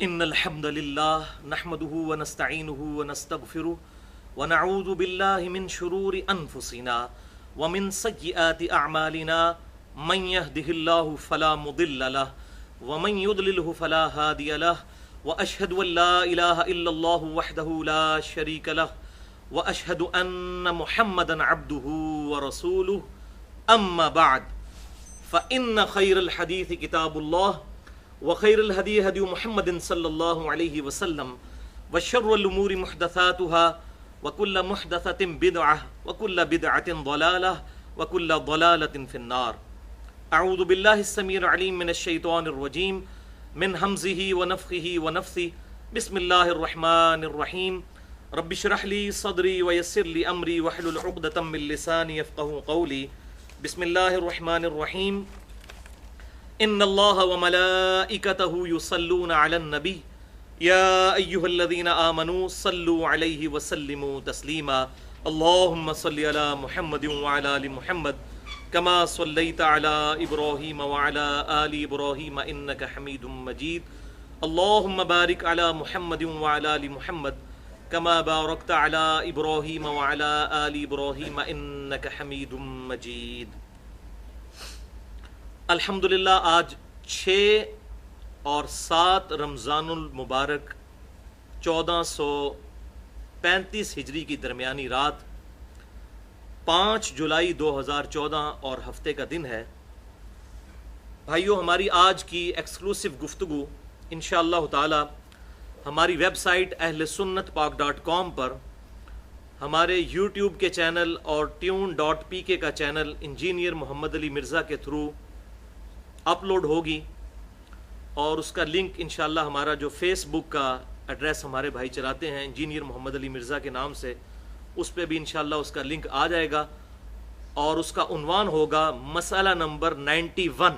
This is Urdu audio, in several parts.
إن الحمد لله نحمده ونستعينه ونستغفره ونعوذ بالله من شرور أنفسنا ومن سيئات أعمالنا من يهده الله فلا مضل له ومن يضلله فلا هادي له وأشهد أن لا إله إلا الله وحده لا شريك له وأشهد أن محمدا عبده ورسوله أما بعد فإن خير الحديث كتاب الله وخير الهدي هدي محمد صلى الله عليه وسلم وشر الأمور محدثاتها وكل محدثة بدعة وكل بدعة ضلالة وكل ضلالة في النار. أعوذ بالله السميع العليم من الشيطان الرجيم من همزه ونفخه ونفثه. بسم الله الرحمن الرحيم. رب اشرح لي صدري ويسر لي أمري واحلل عقدة من لساني يفقهوا قولي. بسم الله الرحمن الرحيم. ان اللہ وملائکتہ یصلون علی النبی یا ایہا الذین آمنوا صلوا علیہ وسلموا تسلیما. اللہم صل علی محمد وعلی آل محمد کما صلیت علی ابراہیم وعلی آل ابراہیم انک حمید مجید. اللہم بارک علی محمد وعلی آل محمد کما بارکت علی ابراہیم وعلی آل ابراہیم انک حمید مجید. الحمدللہ آج 6 اور 7 رمضان المبارک 1435 ہجری کی درمیانی رات 5 جولائی 2014 اور ہفتے کا دن ہے. بھائیو، ہماری آج کی ایکسکلوسیو گفتگو انشاءاللہ تعالی ہماری ویب سائٹ اہلسنتپاک.com پر، ہمارے یوٹیوب کے چینل اور tune.pk کا چینل انجینئر محمد علی مرزا کے تھرو اپلوڈ ہوگی، اور اس کا لنک انشاءاللہ ہمارا جو فیس بک کا ایڈریس ہمارے بھائی چلاتے ہیں انجینئر محمد علی مرزا کے نام سے، اس پہ بھی انشاءاللہ اس کا لنک آ جائے گا، اور اس کا عنوان ہوگا مسئلہ نمبر 91،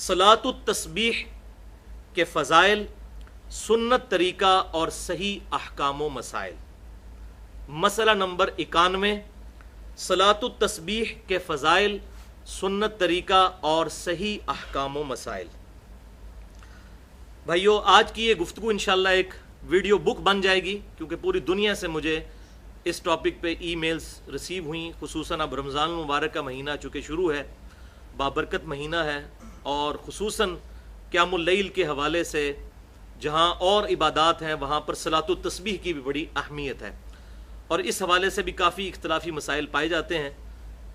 صلاۃ التسبیح کے فضائل، سنت طریقہ اور صحیح احکام و مسائل. مسئلہ نمبر 91، صلاۃ التسبیح کے فضائل، سنت طریقہ اور صحیح احکام و مسائل. بھائیو، آج کی یہ گفتگو انشاءاللہ ایک ویڈیو بک بن جائے گی، کیونکہ پوری دنیا سے مجھے اس ٹاپک پہ ای میلز ریسیو ہوئیں، خصوصاً اب رمضان المبارک کا مہینہ چونکہ شروع ہے، بابرکت مہینہ ہے، اور خصوصاً قیام اللیل کے حوالے سے جہاں اور عبادات ہیں وہاں پر صلاۃ التسبیح کی بھی بڑی اہمیت ہے، اور اس حوالے سے بھی کافی اختلافی مسائل پائے جاتے ہیں.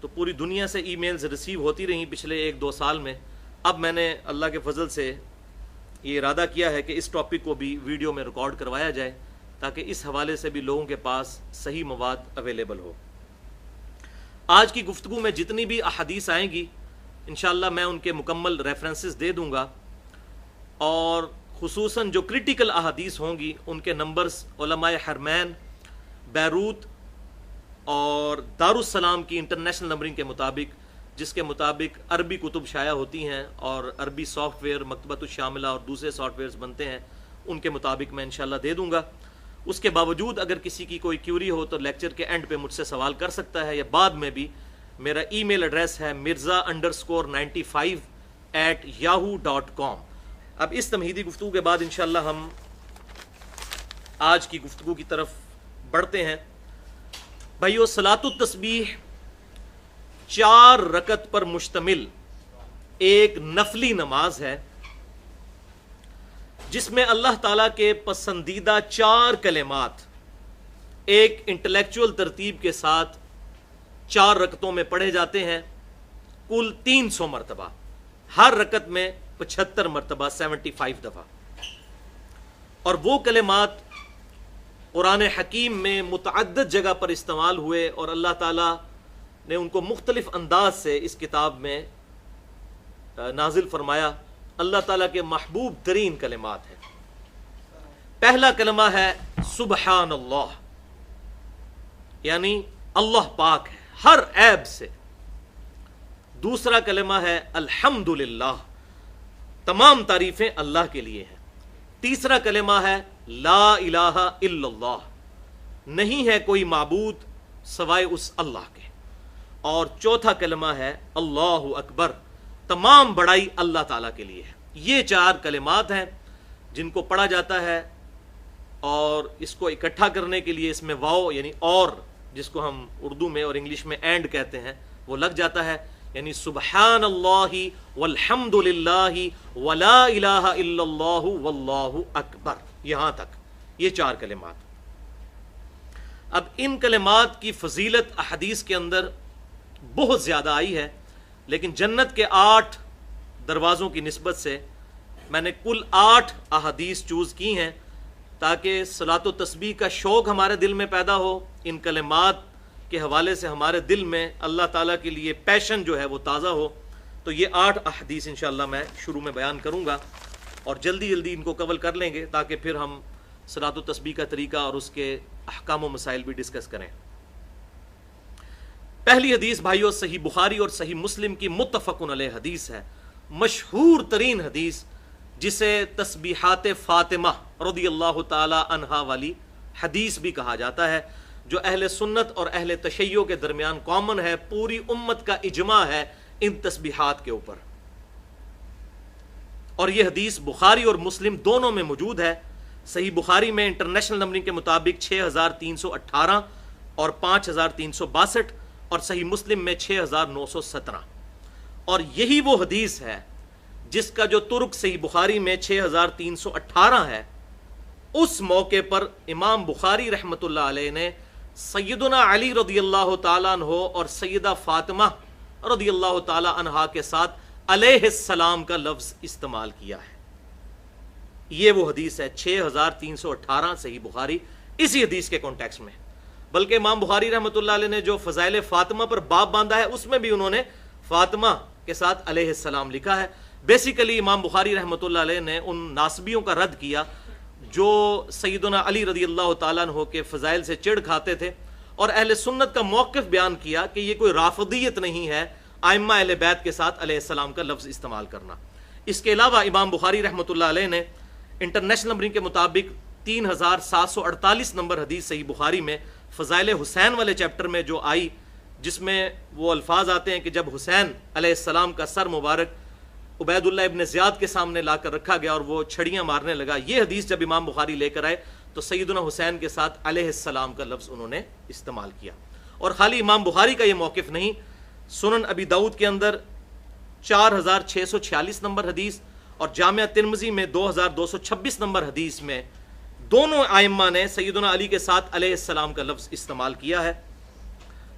تو پوری دنیا سے ای میلز ریسیو ہوتی رہیں پچھلے 1-2 سال میں. اب میں نے اللہ کے فضل سے یہ ارادہ کیا ہے کہ اس ٹاپک کو بھی ویڈیو میں ریکارڈ کروایا جائے، تاکہ اس حوالے سے بھی لوگوں کے پاس صحیح مواد اویلیبل ہو. آج کی گفتگو میں جتنی بھی احادیث آئیں گی انشاءاللہ میں ان کے مکمل ریفرنسز دے دوں گا، اور خصوصاً جو کرٹیکل احادیث ہوں گی ان کے نمبرز علماء حرمین، بیروت اور دارالسلام کی انٹرنیشنل نمبرنگ کے مطابق، جس کے مطابق عربی کتب شائع ہوتی ہیں اور عربی سافٹ ویئر مکتبۃ الشاملہ اور دوسرے سافٹ ویئرز بنتے ہیں، ان کے مطابق میں انشاءاللہ دے دوں گا. اس کے باوجود اگر کسی کی کوئی کیوری ہو تو لیکچر کے اینڈ پہ مجھ سے سوال کر سکتا ہے، یا بعد میں بھی. میرا ای میل ایڈریس ہے mirza_95@yahoo.com. اب اس تمہیدی گفتگو کے بعد انشاءاللہ ہم آج کی گفتگو کی طرف بڑھتے ہیں. بھائیو، صلاۃ التسبیح 4 رکعت پر مشتمل ایک نفلی نماز ہے، جس میں اللہ تعالیٰ کے پسندیدہ 4 کلمات ایک انٹلیکچول ترتیب کے ساتھ 4 رکعتوں میں پڑھے جاتے ہیں، کل 300 مرتبہ، ہر رکعت میں 75 مرتبہ 75 دفعہ. اور وہ کلمات قرآن حکیم میں متعدد جگہ پر استعمال ہوئے، اور اللہ تعالیٰ نے ان کو مختلف انداز سے اس کتاب میں نازل فرمایا. اللہ تعالیٰ کے محبوب ترین کلمات ہیں. پہلا کلمہ ہے سبحان اللہ، یعنی اللہ پاک ہے ہر عیب سے. دوسرا کلمہ ہے الحمدللہ، تمام تعریفیں اللہ کے لیے ہیں. تیسرا کلمہ ہے لا الہ الا اللہ، نہیں ہے کوئی معبود سوائے اس اللہ کے. اور چوتھا کلمہ ہے اللہ اکبر، تمام بڑائی اللہ تعالیٰ کے لیے ہے. یہ 4 کلمات ہیں جن کو پڑھا جاتا ہے، اور اس کو اکٹھا کرنے کے لیے اس میں واو یعنی اور، جس کو ہم اردو میں اور انگلش میں اینڈ کہتے ہیں، وہ لگ جاتا ہے، یعنی سبحان اللہ والحمد للہ ولا الہ الا اللہ واللہ اکبر، یہاں تک یہ 4 کلمات۔ اب ان کلمات کی فضیلت احادیث کے اندر بہت زیادہ آئی ہے، لیکن جنت کے 8 دروازوں کی نسبت سے میں نے کل 8 احادیث چوز کی ہیں تاکہ صلاۃ و تسبیح کا شوق ہمارے دل میں پیدا ہو، ان کلمات کے حوالے سے ہمارے دل میں اللہ تعالیٰ کے لیے پیشن جو ہے وہ تازہ ہو۔ تو یہ 8 احادیث انشاءاللہ میں شروع میں بیان کروں گا، اور جلدی جلدی ان کو کور کر لیں گے تاکہ پھر ہم صلاۃ و تسبیح کا طریقہ اور اس کے احکام و مسائل بھی ڈسکس کریں۔ پہلی حدیث بھائیو صحیح بخاری اور صحیح مسلم کی متفق علیہ حدیث ہے، مشہور ترین حدیث، جسے تسبیحات فاطمہ رضی اللہ تعالی عنہا والی حدیث بھی کہا جاتا ہے، جو اہل سنت اور اہل تشیع کے درمیان کامن ہے، پوری امت کا اجماع ہے ان تسبیحات کے اوپر۔ اور یہ حدیث بخاری اور مسلم دونوں میں موجود ہے۔ صحیح بخاری میں انٹرنیشنل نمبرنگ کے مطابق 6318 اور 5362، اور صحیح مسلم میں 6917، اور یہی وہ حدیث ہے جس کا جو ترک صحیح بخاری میں 6318 ہے، اس موقع پر امام بخاری رحمۃ اللہ علیہ نے سیدنا علی رضی اللہ تعالیٰ عنہ اور سیدہ فاطمہ رضی اللہ تعالیٰ عنہا کے ساتھ علیہ السلام کا لفظ استعمال کیا ہے۔ یہ وہ حدیث ہے 6318 صحیح بخاری، اسی حدیث کے کانٹیکسٹ میں۔ بلکہ امام بخاری رحمۃ اللہ علیہ نے جو فضائل فاطمہ پر باب باندھا ہے، اس میں بھی انہوں نے فاطمہ کے ساتھ علیہ السلام لکھا ہے۔ بیسیکلی امام بخاری رحمۃ اللہ علیہ نے ان ناسبیوں کا رد کیا جو سیدنا علی رضی اللہ تعالیٰ عنہ کے فضائل سے چڑ کھاتے تھے، اور اہل سنت کا موقف بیان کیا کہ یہ کوئی رافضیت نہیں ہے ائمہ اہل بیت کے ساتھ علیہ السلام کا لفظ استعمال کرنا۔ اس کے علاوہ امام بخاری رحمۃ اللہ علیہ نے انٹرنیشنل نمبرنگ کے مطابق 3748 نمبر حدیث صحیح بخاری میں فضائل حسین والے چیپٹر میں جو آئی، جس میں وہ الفاظ آتے ہیں کہ جب حسین علیہ السلام کا سر مبارک عبید اللہ ابن زیاد کے سامنے لا کر رکھا گیا اور وہ چھڑیاں مارنے لگا، یہ حدیث جب امام بخاری لے کر آئے تو سیدنا حسین کے ساتھ علیہ السلام کا لفظ انہوں نے استعمال کیا۔ اور خالی امام بخاری کا یہ موقف نہیں، سنن ابی داؤد کے اندر 4646 نمبر حدیث اور جامعہ ترمذی میں 2226 نمبر حدیث میں دونوں ائمہ نے سیدنا علی کے ساتھ علیہ السلام کا لفظ استعمال کیا ہے۔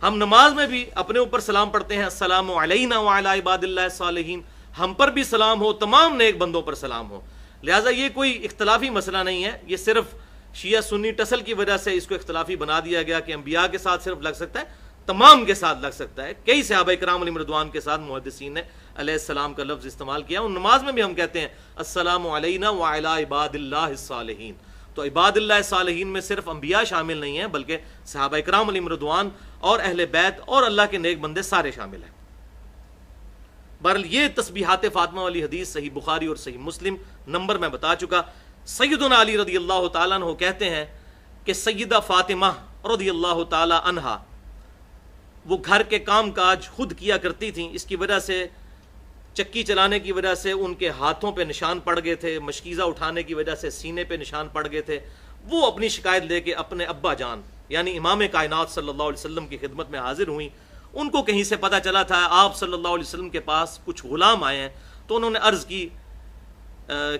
ہم نماز میں بھی اپنے اوپر سلام پڑھتے ہیں، السلام علینا وعلی عباد اللہ الصالحین، ہم پر بھی سلام ہو، تمام نیک بندوں پر سلام ہو۔ لہٰذا یہ کوئی اختلافی مسئلہ نہیں ہے، یہ صرف شیعہ سنی ٹسل کی وجہ سے اس کو اختلافی بنا دیا گیا کہ انبیاء کے ساتھ صرف لگ سکتا ہے، تمام کے ساتھ لگ سکتا ہے۔ کئی صحابہ کرام علیہم رضوان کے ساتھ محدثین نے علیہ السلام کا لفظ استعمال کیا، اور نماز میں بھی ہم کہتے ہیں السلام علینا وعلی عباد اللہ الصالحین۔ تو عباد اللہ الصالحین میں صرف انبیاء شامل نہیں ہیں، بلکہ صحابہ کرام علیہم رضوان اور اہل بیت اور اللہ کے نیک بندے سارے شامل ہیں۔ بہرحال یہ تسبیحات فاطمہ والی حدیث صحیح بخاری اور صحیح مسلم نمبر میں بتا چکا۔ سیدنا علی رضی اللہ تعالیٰ عنہ کہتے ہیں کہ سیدہ فاطمہ رضی اللہ تعالیٰ عنہا وہ گھر کے کام کاج خود کیا کرتی تھیں، اس کی وجہ سے چکی چلانے کی وجہ سے ان کے ہاتھوں پہ نشان پڑ گئے تھے، مشکیزہ اٹھانے کی وجہ سے سینے پہ نشان پڑ گئے تھے۔ وہ اپنی شکایت لے کے اپنے ابا جان یعنی امام کائنات صلی اللہ علیہ وسلم کی خدمت میں حاضر ہوئیں۔ ان کو کہیں سے پتہ چلا تھا آپ صلی اللہ علیہ وسلم کے پاس کچھ غلام آئے ہیں، تو انہوں نے عرض کی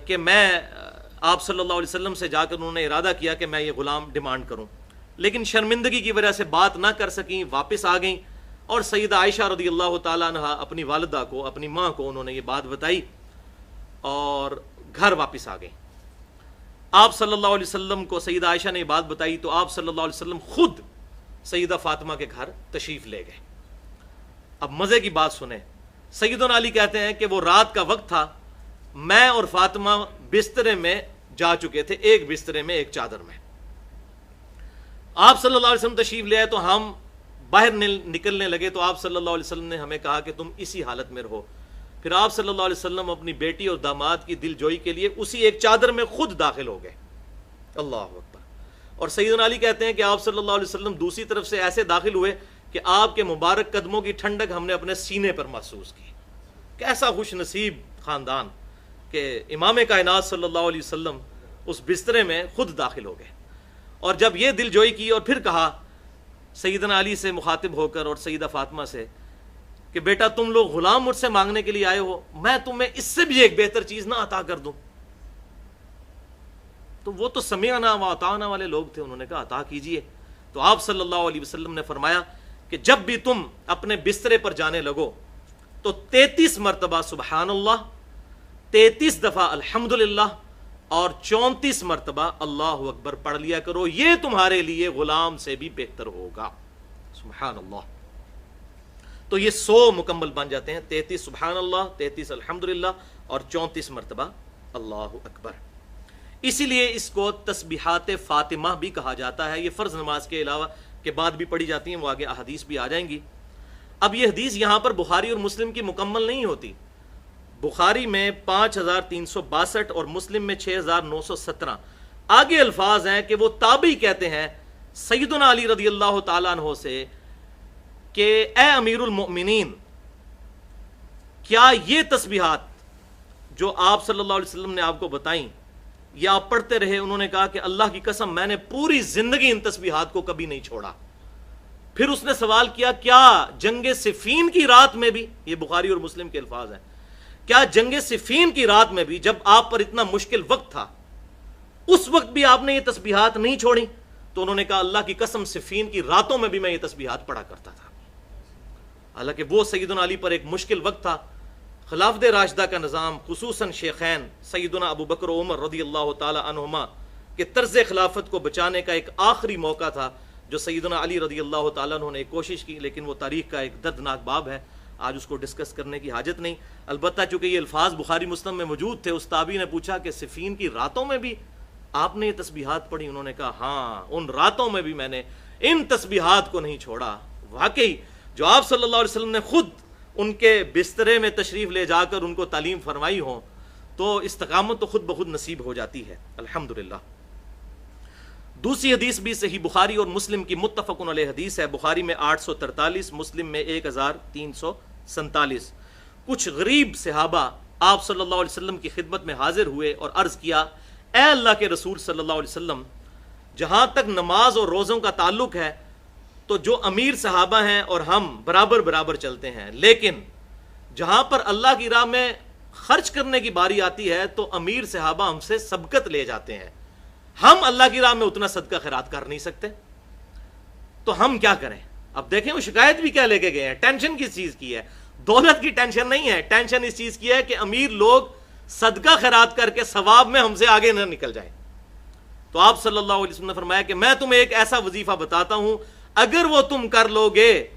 کہ میں آپ صلی اللہ علیہ وسلم سے جا کر انہوں نے ارادہ کیا کہ میں یہ غلام ڈیمانڈ کروں، لیکن شرمندگی کی وجہ سے بات نہ کر سکیں، واپس آ گئیں، اور سیدہ عائشہ رضی اللہ تعالیٰ عنہ اپنی والدہ کو، اپنی ماں کو انہوں نے یہ بات بتائی اور گھر واپس آ گئیں۔ آپ صلی اللہ علیہ وسلم کو سیدہ عائشہ نے یہ بات بتائی تو آپ صلی اللہ علیہ وسلم خود سیدہ فاطمہ کے گھر تشریف لے گئے۔ اب مزے کی بات سنیں، سیدنا علی کہتے ہیں کہ وہ رات کا وقت تھا، میں اور فاطمہ بسترے میں جا چکے تھے، ایک بسترے میں ایک چادر میں۔ آپ صلی اللہ علیہ وسلم تشریف لے آئے تو ہم باہر نکلنے لگے تو آپ صلی اللہ علیہ وسلم نے ہمیں کہا کہ تم اسی حالت میں رہو۔ پھر آپ صلی اللہ علیہ وسلم اپنی بیٹی اور داماد کی دل جوئی کے لیے اسی ایک چادر میں خود داخل ہو گئے۔ اللہ اکبر۔ اور سیدنا علی کہتے ہیں کہ آپ صلی اللہ علیہ وسلم دوسری طرف سے ایسے داخل ہوئے کہ آپ کے مبارک قدموں کی ٹھنڈک ہم نے اپنے سینے پر محسوس کی۔ کیسا خوش نصیب خاندان کہ امام کائنات صلی اللہ علیہ وسلم اس بسترے میں خود داخل ہو گئے، اور جب یہ دل جوئی کی اور پھر کہا سیدنا علی سے مخاطب ہو کر اور سیدہ فاطمہ سے کہ بیٹا تم لوگ غلام مجھ سے مانگنے کے لیے آئے ہو، میں تمہیں اس سے بھی ایک بہتر چیز نہ عطا کر دوں؟ تو وہ تو سمعنا و اطعنا والے لوگ تھے، انہوں نے کہا عطا کیجئے۔ تو آپ صلی اللہ علیہ وسلم نے فرمایا کہ جب بھی تم اپنے بسترے پر جانے لگو تو 33 مرتبہ سبحان اللہ، 33 دفعہ الحمدللہ اور 34 مرتبہ اللہ اکبر پڑھ لیا کرو، یہ تمہارے لیے غلام سے بھی بہتر ہوگا۔ سبحان اللہ۔ تو یہ 100 مکمل بن جاتے ہیں، 33 سبحان اللہ، 33 الحمدللہ اور 34 مرتبہ اللہ اکبر۔ اسی لیے اس کو تسبیحات فاطمہ بھی کہا جاتا ہے۔ یہ فرض نماز کے علاوہ کے بعد بھی پڑھی جاتی ہیں، وہ آگے احادیث بھی آ جائیں گی۔ اب یہ حدیث یہاں پر بخاری اور مسلم کی مکمل نہیں ہوتی۔ بخاری میں 5362 اور مسلم میں 6917 آگے الفاظ ہیں کہ وہ تابعی کہتے ہیں سیدنا علی رضی اللہ تعالیٰ عنہ سے کہ اے امیر المؤمنین، کیا یہ تسبیحات جو آپ صلی اللہ علیہ وسلم نے آپ کو بتائیں یہ آپ پڑھتے رہے؟ انہوں نے کہا کہ اللہ کی قسم میں نے پوری زندگی ان تسبیحات کو کبھی نہیں چھوڑا۔ پھر اس نے سوال کیا کیا جنگ صفین کی رات میں بھی، یہ بخاری اور مسلم کے الفاظ ہیں، کیا جنگ صفین کی رات میں بھی جب آپ پر اتنا مشکل وقت تھا اس وقت بھی آپ نے یہ تسبیحات نہیں چھوڑی؟ تو انہوں نے کہا اللہ کی قسم صفین کی راتوں میں بھی میں یہ تسبیحات پڑھا کرتا تھا۔ حالانکہ وہ سیدنا علی پر ایک مشکل وقت تھا، خلافت راشدہ کا نظام، خصوصاً شیخین سیدنا ابو بکر و عمر رضی اللہ تعالی عنہما کے طرز خلافت کو بچانے کا ایک آخری موقع تھا جو سیدنا علی رضی اللہ تعالیٰ عنہ نے کوشش کی، لیکن وہ تاریخ کا ایک دردناک باب ہے، آج اس کو ڈسکس کرنے کی حاجت نہیں۔ البتہ چونکہ یہ الفاظ بخاری مسلم میں موجود تھے، اس تابعی نے پوچھا کہ صفین کی راتوں میں بھی آپ نے یہ تسبیحات پڑھی؟ انہوں نے کہا ہاں، ان راتوں میں بھی میں نے ان تسبیحات کو نہیں چھوڑا۔ واقعی جو آپ صلی اللہ علیہ وسلم نے خود ان کے بسترے میں تشریف لے جا کر ان کو تعلیم فرمائی ہو تو استقامت تو خود بخود نصیب ہو جاتی ہے، الحمدللہ۔ دوسری حدیث بھی صحیح بخاری اور مسلم کی متفق علیہ حدیث ہے، بخاری میں 843، مسلم میں 1347۔ کچھ غریب صحابہ آپ صلی اللہ علیہ وسلم کی خدمت میں حاضر ہوئے اور عرض کیا اے اللہ کے رسول صلی اللہ علیہ وسلم، جہاں تک نماز اور روزوں کا تعلق ہے تو جو امیر صحابہ ہیں اور ہم برابر برابر چلتے ہیں، لیکن جہاں پر اللہ کی راہ میں خرچ کرنے کی باری آتی ہے تو امیر صحابہ ہم سے سبقت لے جاتے ہیں، ہم اللہ کی راہ میں اتنا صدقہ خیرات کر نہیں سکتے، تو ہم کیا کریں؟ اب دیکھیں وہ شکایت بھی کیا لے کے گئے ہیں، ٹینشن کس چیز کی ہے؟ دولت کی ٹینشن نہیں ہے، ٹینشن اس چیز کی ہے کہ امیر لوگ صدقہ خیرات کر کے ثواب میں ہم سے آگے نہ نکل جائیں۔ تو آپ صلی اللہ علیہ وسلم نے فرمایا کہ میں تمہیں ایک ایسا وظیفہ بتاتا ہوں، اگر وہ تم کر لو گے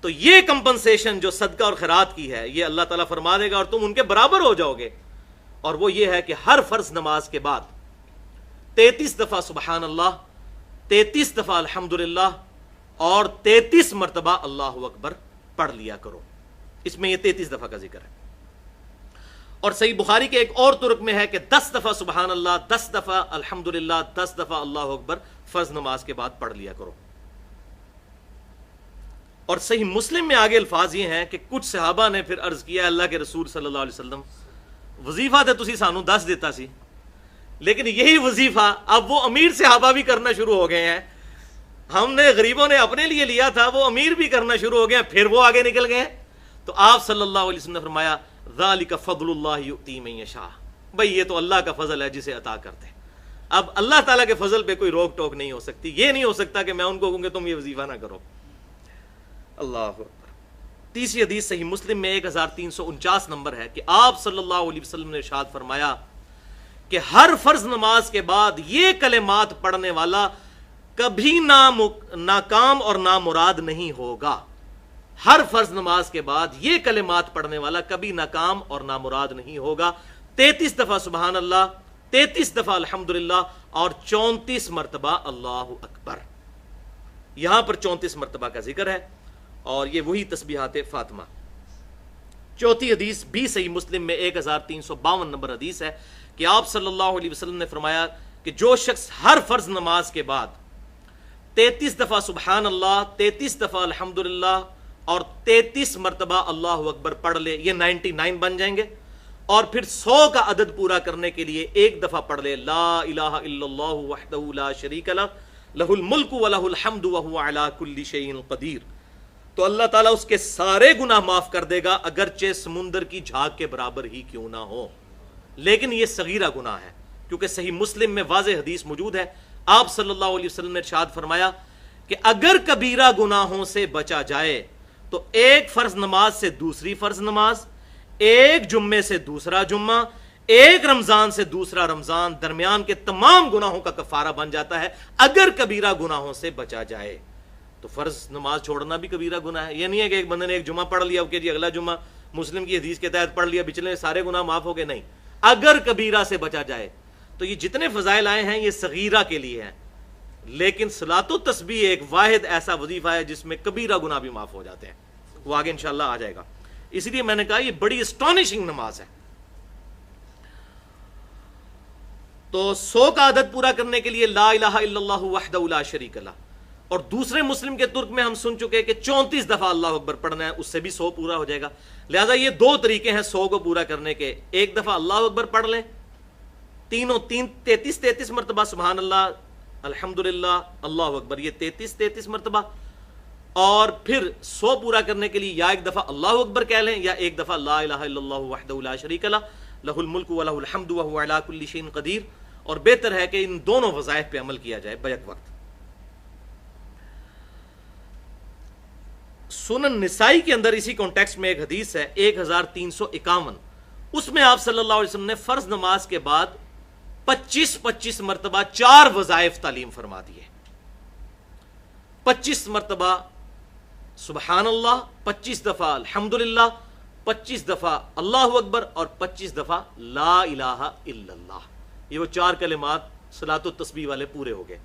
تو یہ کمپنسیشن جو صدقہ اور خیرات کی ہے یہ اللہ تعالیٰ فرما دے گا اور تم ان کے برابر ہو جاؤ گے، اور وہ یہ ہے کہ ہر فرض نماز کے بعد 33 دفعہ سبحان اللہ، 33 دفعہ الحمدللہ اور 33 مرتبہ اللہ اکبر پڑھ لیا کرو۔ اس میں یہ 33 دفعہ کا ذکر ہے، اور صحیح بخاری کے ایک اور ترک میں ہے کہ 10 دفعہ سبحان اللہ، 10 دفعہ الحمدللہ، 10 دفعہ اللہ اکبر فرض نماز کے بعد پڑھ لیا کرو۔ اور صحیح مسلم میں آگے الفاظ یہ ہیں کہ کچھ صحابہ نے پھر عرض کیا اللہ کے رسول صلی اللہ علیہ وسلم، وظیفہ تو تسی سانو 10 دیتا سی، لیکن یہی وظیفہ اب وہ امیر صحابہ بھی کرنا شروع ہو گئے ہیں، ہم نے غریبوں نے اپنے لیے لیا تھا، وہ امیر بھی کرنا شروع ہو گئے ہیں، پھر وہ آگے نکل گئے ہیں۔ تو آپ صلی اللہ علیہ وسلم نے فرمایا ذالک فضل اللہ یؤتی من یشاء، بھئی یہ تو اللہ کا فضل ہے جسے عطا کرتے ہیں۔ اب اللہ تعالیٰ کے فضل پہ کوئی روک ٹوک نہیں ہو سکتی، یہ نہیں ہو سکتا کہ میں ان کو کہوں کہ تم یہ وظیفہ نہ کرو۔ اللہ اکبر۔ تیسری حدیث صحیح مسلم میں 1349 نمبر ہے کہ آپ صلی اللہ علیہ وسلم نے ارشاد فرمایا کہ ہر فرض نماز کے بعد یہ کلمات پڑھنے والا کبھی ناکام اور نامراد نہیں ہوگا۔ ہر فرض نماز کے بعد یہ کلمات پڑھنے والا کبھی ناکام اور نامراد نہیں ہوگا۔ 33 دفعہ سبحان اللہ، 33 دفعہ الحمدللہ اور 34 مرتبہ اللہ اکبر۔ یہاں پر 34 مرتبہ کا ذکر ہے، اور یہ وہی تسبیحات فاطمہ۔ چوتھی حدیث بھی صحیح مسلم میں 1352 نمبر حدیث ہے کہ آپ صلی اللہ علیہ وسلم نے فرمایا کہ جو شخص ہر فرض نماز کے بعد 33 دفعہ سبحان اللہ، 33 دفعہ الحمدللہ اور 33 مرتبہ اللہ اکبر پڑھ لے، یہ 99 بن جائیں گے، اور پھر 100 کا عدد پورا کرنے کے لیے ایک دفعہ پڑھ لے لا الہ الا اللہ وحدہ لا شریک لہ لہ الملک ولہ الحمد وہو علی کل شیء قدیر، تو اللہ تعالیٰ اس کے سارے گناہ معاف کر دے گا، اگرچہ سمندر کی جھاگ کے برابر ہی کیوں نہ ہو۔ لیکن یہ صغیرہ گناہ ہے، کیونکہ صحیح مسلم میں واضح حدیث موجود ہے، آپ صلی اللہ علیہ وسلم نے ارشاد فرمایا کہ اگر کبیرہ گناہوں سے بچا جائے تو ایک فرض نماز سے دوسری فرض نماز، ایک جمعے سے دوسرا جمعہ، ایک رمضان سے دوسرا رمضان، درمیان کے تمام گناہوں کا کفارہ بن جاتا ہے اگر کبیرہ گناہوں سے بچا جائے۔ تو فرض نماز چھوڑنا بھی کبیرہ گناہ ہے، یہ نہیں ہے کہ ایک بندے نے ایک جمعہ پڑھ لیا کہ جی اگلا جمعہ مسلم کی حدیث کے تحت پڑھ لیا پچھلے سارے گناہ معاف ہو گئے، نہیں، اگر کبیرہ سے بچا جائے۔ تو یہ جتنے فضائل آئے ہیں یہ صغیرہ کے لیے ہیں، لیکن صلاۃ و تسبیح ایک واحد ایسا وظیفہ ہے جس میں کبیرہ گناہ بھی معاف ہو جاتے ہیں، وہ آگے انشاءاللہ آ جائے گا۔ اس لیے میں نے کہا یہ بڑی اسٹانشنگ نماز ہے۔ تو 100 کا عدد پورا کرنے کے لیے لا الہ الا اللہ وحدہ لا شریک لہ، اور دوسرے مسلم کے ترک میں ہم سن چکے کہ 34 دفعہ اللہ اکبر پڑھنا ہے، اس سے بھی 100 پورا ہو جائے گا۔ لہذا یہ دو طریقے ہیں 100 کو پورا کرنے کے، ایک دفعہ اللہ اکبر پڑھ لیں، 33 مرتبہ سبحان اللہ الحمدللہ اللہ اکبر، یہ 33 مرتبہ، اور پھر 100 پورا کرنے کے لیے یا ایک دفعہ اللہ اکبر کہہ لیں یا ایک دفعہ لا الہ الا اللہ وحدہ لا شریک لہ لہ الملک ولہ الحمد وہو علی کل شیء قدیر، اور بہتر ہے کہ ان دونوں وظائف پہ عمل کیا جائے بیک وقت۔ سنن نسائی کے اندر اسی کانٹیکسٹ میں ایک حدیث ہے 1351، اس میں آپ صلی اللہ علیہ وسلم نے فرض نماز کے بعد 25 مرتبہ 4 وظائف تعلیم فرما دیے، 25 مرتبہ سبحان اللہ، 25 دفعہ الحمدللہ، 25 دفعہ اللہ اکبر، اور 25 دفعہ لا الہ الا اللہ۔ یہ وہ 4 کلمات صلاۃ و تسبیح والے پورے ہو گئے۔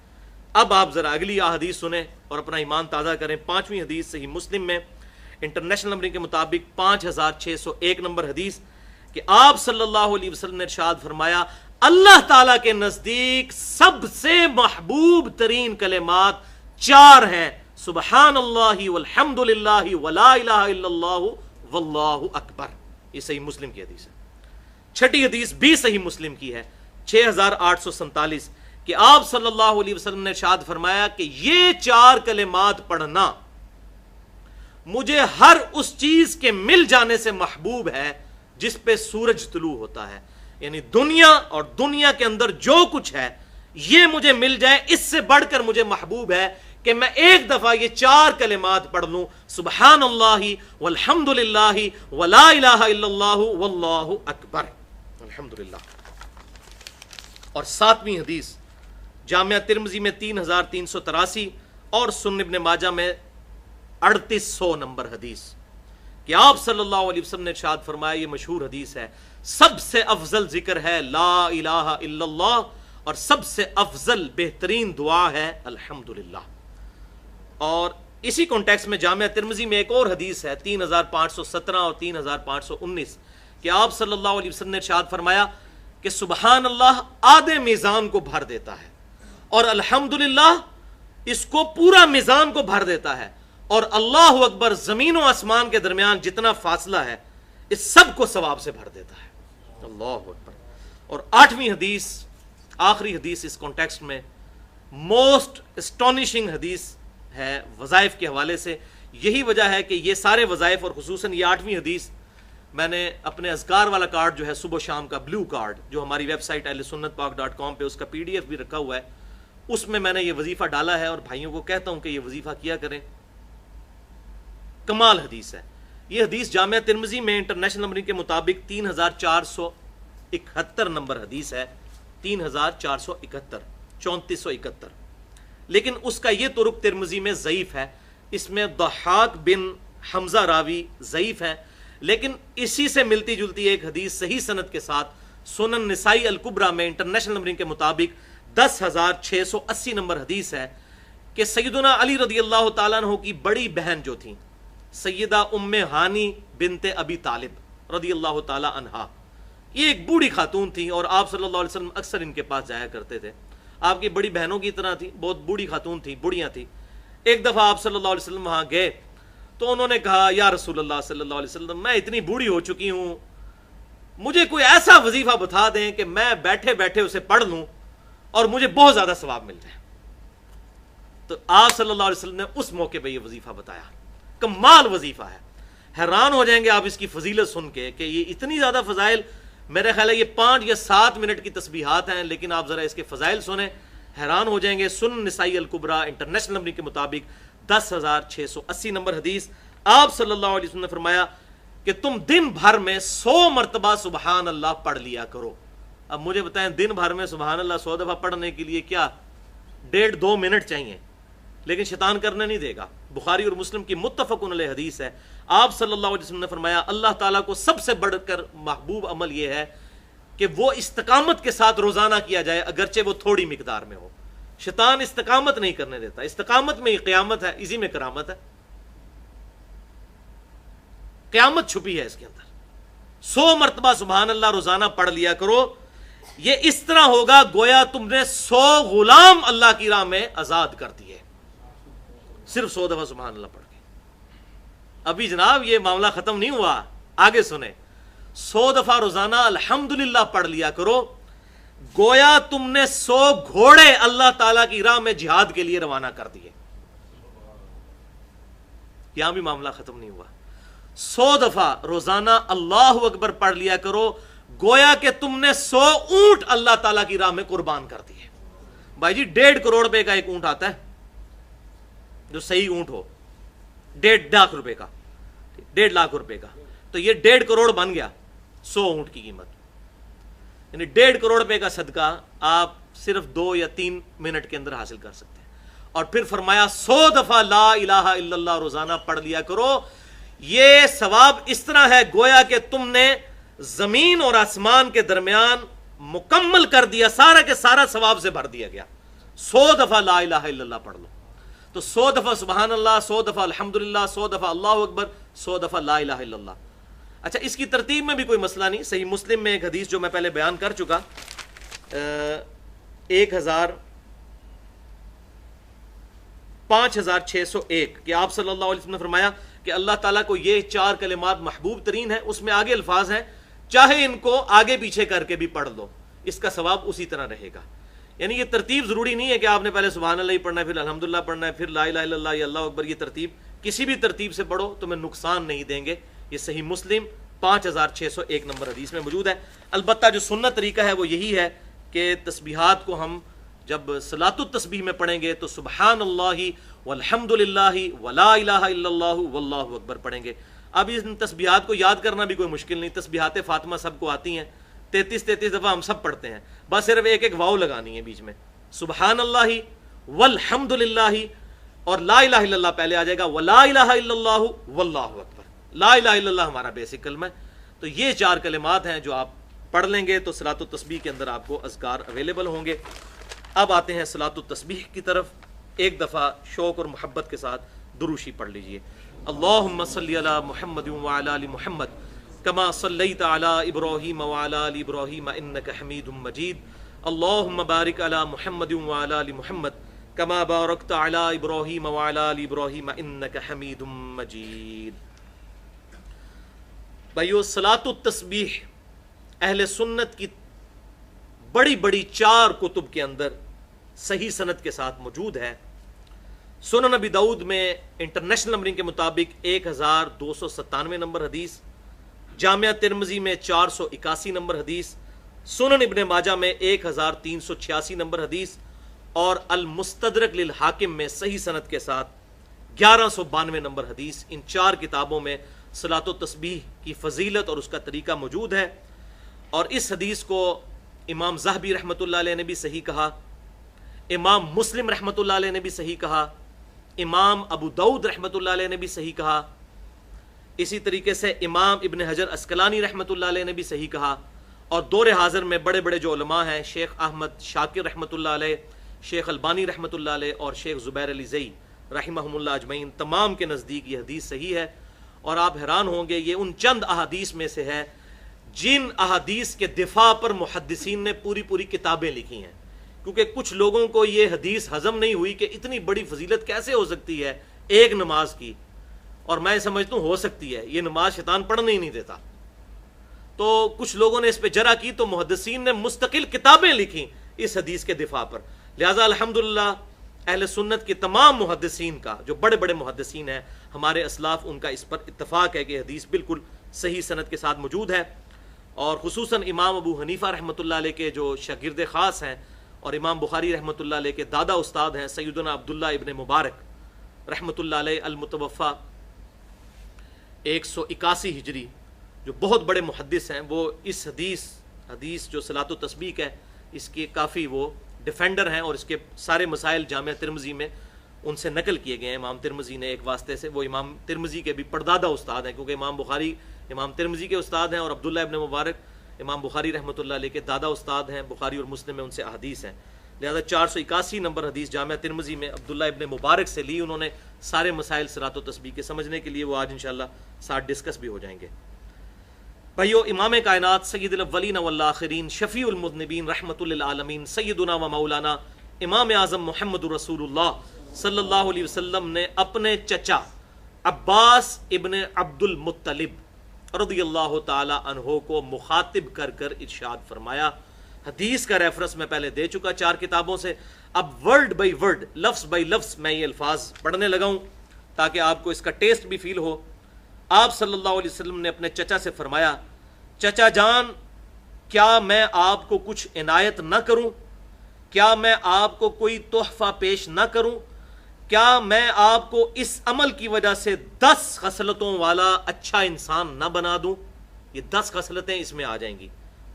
اب آپ ذرا اگلی حدیث سنیں اور اپنا ایمان تازہ کریں۔ 5ویں حدیث صحیح مسلم میں انٹرنیشنل نمبرنگ کے مطابق 5601 نمبر حدیث کہ آپ صلی اللہ علیہ وسلم نے ارشاد فرمایا اللہ تعالیٰ کے نزدیک سب سے محبوب ترین کلمات 4 ہیں، سبحان اللہ والحمد للہ ولا الہ الا اللہ واللہ اکبر۔ یہ صحیح مسلم کی حدیث ہے۔ 6ٹھی حدیث بھی صحیح مسلم کی ہے 6847 کہ آپ صلی اللہ علیہ وسلم نے ارشاد فرمایا کہ یہ 4 کلمات پڑھنا مجھے ہر اس چیز کے مل جانے سے محبوب ہے جس پہ سورج طلوع ہوتا ہے، یعنی دنیا اور دنیا کے اندر جو کچھ ہے یہ مجھے مل جائے، اس سے بڑھ کر مجھے محبوب ہے کہ میں ایک دفعہ یہ 4 کلمات پڑھ لوں، سبحان اللہ والحمد للہ ولا الہ الا اللہ واللہ اکبر، الحمدللہ۔ اور 7ویں حدیث جامعہ ترمذی میں 3383 اور سنن ابن ماجہ میں 3800 نمبر حدیث کہ آپ صلی اللہ علیہ وسلم نے ارشاد فرمایا، یہ مشہور حدیث ہے، سب سے افضل ذکر ہے لا الہ الا اللہ، اور سب سے افضل بہترین دعا ہے الحمدللہ۔ اور اسی کانٹیکسٹ میں جامعہ ترمذی میں ایک اور حدیث ہے 3517 اور 3519 کہ آپ صلی اللہ علیہ وسلم نے ارشاد فرمایا کہ سبحان اللہ آدھے میزان کو بھر دیتا ہے، اور الحمدللہ اس کو پورا میزان کو بھر دیتا ہے، اور اللہ اکبر زمین و آسمان کے درمیان جتنا فاصلہ ہے اس سب کو ثواب سے بھر دیتا ہے، اللہ اکبر۔ اور 8ویں حدیث آخری حدیث اس کانٹیکسٹ میں موسٹ اسٹانشنگ حدیث ہے وظائف کے حوالے سے۔ یہی وجہ ہے کہ یہ سارے وظائف اور خصوصاً یہ 8ویں حدیث میں نے اپنے اذکار والا کارڈ جو ہے صبح شام کا بلو کارڈ جو ہماری ویب سائٹ ahlsunnatpak.com پہ اس کا PDF بھی رکھا ہوا ہے، اس میں میں نے یہ وظیفہ ڈالا ہے اور بھائیوں کو کہتا ہوں کہ یہ وظیفہ کیا کریں، کمال حدیث ہے۔ یہ حدیث جامعہ ترمذی میں انٹرنیشنل نمبرنگ کے مطابق 3471 نمبر حدیث ہے، 3471 3471، لیکن اس کا یہ طرق ترمذی میں ضعیف ہے، اس میں ضحاک بن حمزہ راوی ضعیف ہے، لیکن اسی سے ملتی جلتی ایک حدیث صحیح سند کے ساتھ سنن نسائی الکبریٰ میں انٹرنیشنل نمبرنگ کے مطابق 10680 نمبر حدیث ہے کہ سیدنا علی رضی اللہ تعالیٰ عنہ کی بڑی بہن جو تھیں سیدہ ام ہانی بنت ابی طالب رضی اللہ تعالیٰ عنہا، یہ ایک بوڑھی خاتون تھی اور آپ صلی اللہ علیہ وسلم اکثر ان کے پاس جایا کرتے تھے، آپ کی بڑی بہنوں کی طرح تھی، بہت بوڑھی خاتون تھی، بڑھیاں تھی۔ ایک دفعہ آپ صلی اللہ علیہ وسلم وہاں گئے تو انہوں نے کہا یا رسول اللہ صلی اللہ علیہ وسلم میں اتنی بوڑھی ہو چکی ہوں مجھے کوئی ایسا وظیفہ بتا دیں کہ میں بیٹھے بیٹھے اسے پڑھ لوں اور مجھے بہت زیادہ ثواب مل جائے. تو آپ صلی اللہ علیہ وسلم نے اس موقع پہ یہ وظیفہ بتایا. کمال وظیفہ ہے, حیران ہو جائیں گے آپ اس کی فضیلت سن کے کہ یہ اتنی زیادہ فضائل. میرے خیال ہے یہ 5 یا 7 منٹ کی تسبیحات ہیں, لیکن آپ ذرا اس کے فضائل سنیں, حیران ہو جائیں گے. سنن نسائی الکبریٰ انٹرنیشنل نمبر کے مطابق 10,680 نمبر حدیث, آپ صلی اللہ علیہ وسلم نے فرمایا کہ تم دن بھر میں 100 مرتبہ سبحان اللہ پڑھ لیا کرو. اب مجھے بتائیں دن بھر میں سبحان اللہ 100 دفعہ پڑھنے کے لیے کیا 1.5-2 منٹ چاہیے, لیکن شیطان کرنے نہیں دے گا. بخاری اور مسلم کی متفق علیہ حدیث ہے, آپ صلی اللہ علیہ وسلم نے فرمایا اللہ تعالیٰ کو سب سے بڑھ کر محبوب عمل یہ ہے کہ وہ استقامت کے ساتھ روزانہ کیا جائے, اگرچہ وہ تھوڑی مقدار میں ہو. شیطان استقامت نہیں کرنے دیتا, استقامت میں ہی قیامت ہے, اسی میں کرامت ہے. قیامت چھپی ہے اس کے اندر. 100 مرتبہ سبحان اللہ روزانہ پڑھ لیا کرو. یہ اس طرح ہوگا گویا تم نے 100 غلام اللہ کی راہ میں آزاد کر دیے, صرف 100 دفعہ سبحان اللہ پڑھ کے. ابھی جناب یہ معاملہ ختم نہیں ہوا, آگے سنیں. 100 دفعہ روزانہ الحمدللہ پڑھ لیا کرو, گویا تم نے 100 گھوڑے اللہ تعالیٰ کی راہ میں جہاد کے لیے روانہ کر دیے. یہاں بھی معاملہ ختم نہیں ہوا. 100 دفعہ روزانہ اللہ اکبر پڑھ لیا کرو, گویا کہ تم نے 100 اونٹ اللہ تعالیٰ کی راہ میں قربان کر دیے. بھائی جی 1.5 کروڑ روپے کا ایک اونٹ آتا ہے جو صحیح اونٹ ہو, 1.5 لاکھ روپے کا, 1.5 لاکھ روپے کا, تو یہ 1.5 کروڑ بن گیا 100 اونٹ کی قیمت. یعنی 1.5 کروڑ روپے کا صدقہ آپ صرف 2 یا 3 منٹ کے اندر حاصل کر سکتے ہیں. اور پھر فرمایا 100 دفعہ لا الہ الا اللہ روزانہ پڑھ لیا کرو. یہ ثواب اس طرح ہے گویا کہ تم نے زمین اور آسمان کے درمیان مکمل کر دیا, سارا کے سارا ثواب سے بھر دیا گیا. 100 دفعہ لا الہ الا اللہ پڑھ لو تو 100 دفعہ سبحان اللہ, 100 دفعہ الحمدللہ, 100 دفعہ اللہ اکبر, 100 دفعہ لا الہ الا اللہ. اچھا اس کی ترتیب میں بھی کوئی مسئلہ نہیں. صحیح مسلم میں ایک حدیث جو میں پہلے بیان کر چکا, 5601 کہ آپ صلی اللہ علیہ وسلم نے فرمایا کہ اللہ تعالیٰ کو یہ 4 کلمات محبوب ترین ہیں. اس میں آگے الفاظ ہیں چاہے ان کو آگے پیچھے کر کے بھی پڑھ لو اس کا ثواب اسی طرح رہے گا. یعنی یہ ترتیب ضروری نہیں ہے کہ آپ نے پہلے سبحان اللہ ہی پڑھنا ہے, پھر الحمدللہ پڑھنا ہے, پھر لا الہ الا اللہ یا اللہ اکبر. یہ ترتیب کسی بھی ترتیب سے پڑھو تمہیں نقصان نہیں دیں گے. یہ صحیح مسلم 5601 نمبر حدیث میں موجود ہے. البتہ جو سنت طریقہ ہے وہ یہی ہے کہ تسبیحات کو ہم جب صلاۃ التسبیح میں پڑھیں گے تو سبحان اللہ والحمدللہ ولا الہ الا اللہ واللہ اکبر پڑھیں گے. اب ان تسبیحات کو یاد کرنا بھی کوئی مشکل نہیں. تسبیحات فاطمہ سب کو آتی ہیں, 33 دفعہ ہم سب پڑھتے ہیں. بس صرف ایک واو لگانی ہے بیچ میں, سبحان اللہ والحمدللہ, اور لا الہ الا اللہ پہلے آ جائے گا, ولا الہ الا اللہ واللہ اکبر. لا الہ الا اللہ ہمارا بیسک کلمہ ہے. تو یہ 4 کلمات ہیں جو آپ پڑھ لیں گے تو صلاۃ التسبیح کے اندر آپ کو اذکار اویلیبل ہوں گے. اب آتے ہیں صلاۃ التسبیح کی طرف. ایک دفعہ شوق اور محبت کے ساتھ دروشی پڑھ لیجئے. اللہم صلی علی محمد وعلی آل محمد کما صلیت علی ابراہیم وعلی آل ابراہیم انک حمید مجید. اللہم بارک علی محمد وعلی آل محمد کما بارکت علی ابراہیم وعلی آل ابراہیم انک حمید مجید. بھائیو صلاۃ التسبیح اہل سنت کی بڑی بڑی 4 کتب کے اندر صحیح سند کے ساتھ موجود ہے. سنن ابی داؤد میں انٹرنیشنل نمبرنگ کے مطابق 1297 نمبر حدیث, جامعہ ترمذی میں 481 نمبر حدیث, سنن ابن ماجہ میں 1386 نمبر حدیث, اور المستدرک للحاکم میں صحیح سند کے ساتھ 1192 نمبر حدیث. ان 4 کتابوں میں صلاۃ التسبیح کی فضیلت اور اس کا طریقہ موجود ہے. اور اس حدیث کو امام ذہبی رحمۃ اللہ علیہ نے بھی صحیح کہا, امام مسلم رحمۃ اللہ علیہ نے بھی صحیح کہا, امام ابو داؤد رحمۃ اللہ علیہ نے بھی صحیح کہا, اسی طریقے سے امام ابن حجر عسقلانی رحمۃ اللہ علیہ نے بھی صحیح کہا. اور دور حاضر میں بڑے بڑے جو علماء ہیں, شیخ احمد شاکر رحمۃ اللہ علیہ, شیخ البانی رحمۃ اللہ علیہ, اور شیخ زبیر علی زئی رحمہم اللہ اجمعین, تمام کے نزدیک یہ حدیث صحیح ہے. اور آپ حیران ہوں گے یہ ان چند احادیث میں سے ہے جن احادیث کے دفاع پر محدثین نے پوری پوری کتابیں لکھی ہیں, کیونکہ کچھ لوگوں کو یہ حدیث ہضم نہیں ہوئی کہ اتنی بڑی فضیلت کیسے ہو سکتی ہے ایک نماز کی. اور میں سمجھتا ہوں ہو سکتی ہے, یہ نماز شیطان پڑھنے ہی نہیں دیتا. تو کچھ لوگوں نے اس پہ جرح کی تو محدثین نے مستقل کتابیں لکھی اس حدیث کے دفاع پر. لہٰذا الحمدللہ اہل سنت کے تمام محدثین کا، جو بڑے بڑے محدثین ہیں ہمارے اسلاف، ان کا اس پر اتفاق ہے کہ حدیث بالکل صحیح سند کے ساتھ موجود ہے. اور خصوصاً امام ابو حنیفہ رحمۃ اللہ علیہ کے جو شاگرد خاص ہیں اور امام بخاری رحمۃ اللہ علیہ کے دادا استاد ہیں سیدنا عبداللہ ابن مبارک رحمۃ اللہ علیہ المتوفی 181 ہجری، جو بہت بڑے محدث ہیں، وہ اس حدیث جو صلاۃ و تسبیح ہے اس کے کافی وہ ڈیفینڈر ہیں، اور اس کے سارے مسائل جامعہ ترمذی میں ان سے نقل کیے گئے ہیں. امام ترمذی نے ایک واسطے سے، وہ امام ترمذی کے بھی پردادا استاد ہیں، کیونکہ امام بخاری امام ترمذی کے استاد ہیں، اور عبداللہ ابن مبارک امام بخاری رحمۃ اللہ علیہ کے دادا استاد ہیں. بخاری اور مسلم میں ان سے احادیث ہیں. لہذا 481 نمبر حدیث جامعہ ترمذی میں عبداللہ ابن مبارک سے لی انہوں نے سارے مسائل صلاۃ و تسبیح کے. سمجھنے کے لیے وہ آج انشاءاللہ ساتھ ڈسکس بھی ہو جائیں گے. بھائیو، امام کائنات سید الاولین والآخرین شفیع المذنبین رحمۃ للعالمین سیدنا و مولانا امام اعظم محمد رسول اللہ صلی اللہ علیہ وسلم نے اپنے چچا عباس ابن عبد المطلب رضی اللہ تعالی عنہ کو مخاطب کر کر ارشاد فرمایا. حدیث کا ریفرنس میں پہلے دے چکا 4 کتابوں سے. اب ورڈ بائی ورڈ، لفظ بائی لفظ میں یہ الفاظ پڑھنے لگا ہوں تاکہ آپ کو اس کا ٹیسٹ بھی فیل ہو. آپ صلی اللہ علیہ وسلم نے اپنے چچا سے فرمایا، چچا جان، کیا میں آپ کو کچھ عنایت نہ کروں؟ کیا میں آپ کو کوئی تحفہ پیش نہ کروں؟ کیا میں آپ کو اس عمل کی وجہ سے 10 خصلتوں والا اچھا انسان نہ بنا دوں؟ یہ 10 خصلتیں اس میں آ جائیں گی،